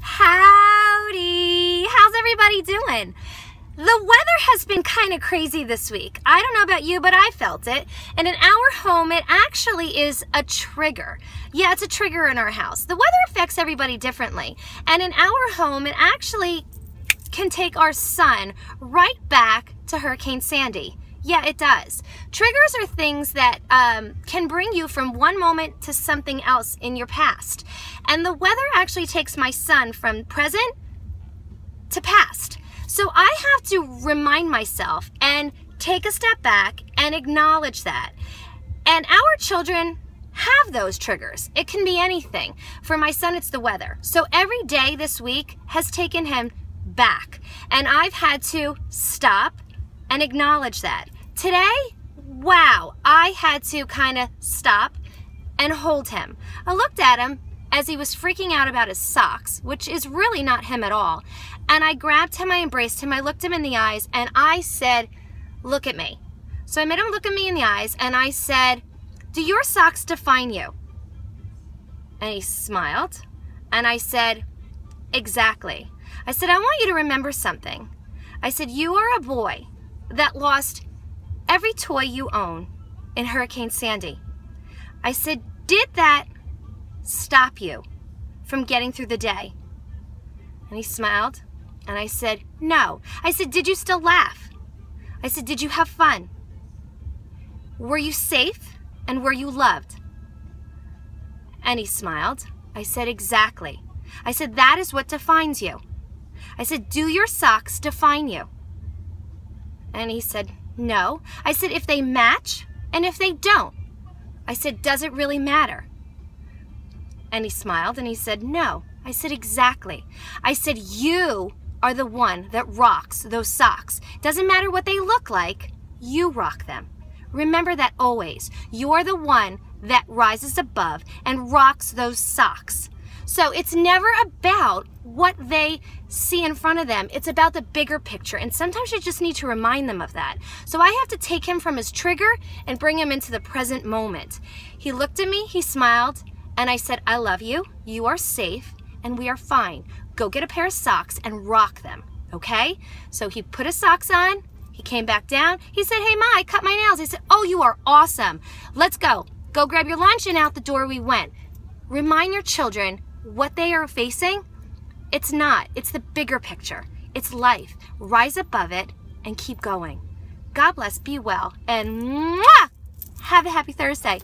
Howdy! How's everybody doing? The weather has been kind of crazy this week. I don't know about you, but I felt it. And in our home, it actually is a trigger. Yeah, it's a trigger in our house. The weather affects everybody differently. And in our home, it actually can take our sun right back to Hurricane Sandy. Yeah, it does. Triggers are things that can bring you from one moment to something else in your past. And the weather actually takes my son from present to past. So I have to remind myself and take a step back and acknowledge that. And our children have those triggers. It can be anything. For my son, it's the weather. So every day this week has taken him back. And I've had to stop and acknowledge that. Today, wow, I had to kind of stop and hold him. I looked at him as he was freaking out about his socks, which is really not him at all. And I grabbed him, I embraced him, I looked him in the eyes, and I said, look at me. So I made him look at me in the eyes, and I said, do your socks define you? And he smiled, and I said, exactly. I said, I want you to remember something. I said, you are a boy that lost every toy you own in Hurricane Sandy. I said, did that stop you from getting through the day? And he smiled, and I said, no. I said, did you still laugh? I said, did you have fun? Were you safe, and were you loved? And he smiled. I said, exactly. I said, that is what defines you. I said, do your socks define you? And he said, no. I said, if they match and if they don't. I said, does it really matter? And he smiled and he said, no. I said, exactly. I said, you are the one that rocks those socks. Doesn't matter what they look like, you rock them. Remember that always. You're the one that rises above and rocks those socks. So it's never about what they see in front of them. It's about the bigger picture. And sometimes you just need to remind them of that. So I have to take him from his trigger and bring him into the present moment. He looked at me, he smiled, and I said, I love you, you are safe, and we are fine. Go get a pair of socks and rock them, okay? So he put his socks on, he came back down, he said, hey Ma, I cut my nails. I said, oh, you are awesome. Let's go. Go grab your lunch, and out the door we went. Remind your children what they are facing. It's not. It's the bigger picture. It's life. Rise above it and keep going. God bless, be well, and mwah! Have a happy Thursday.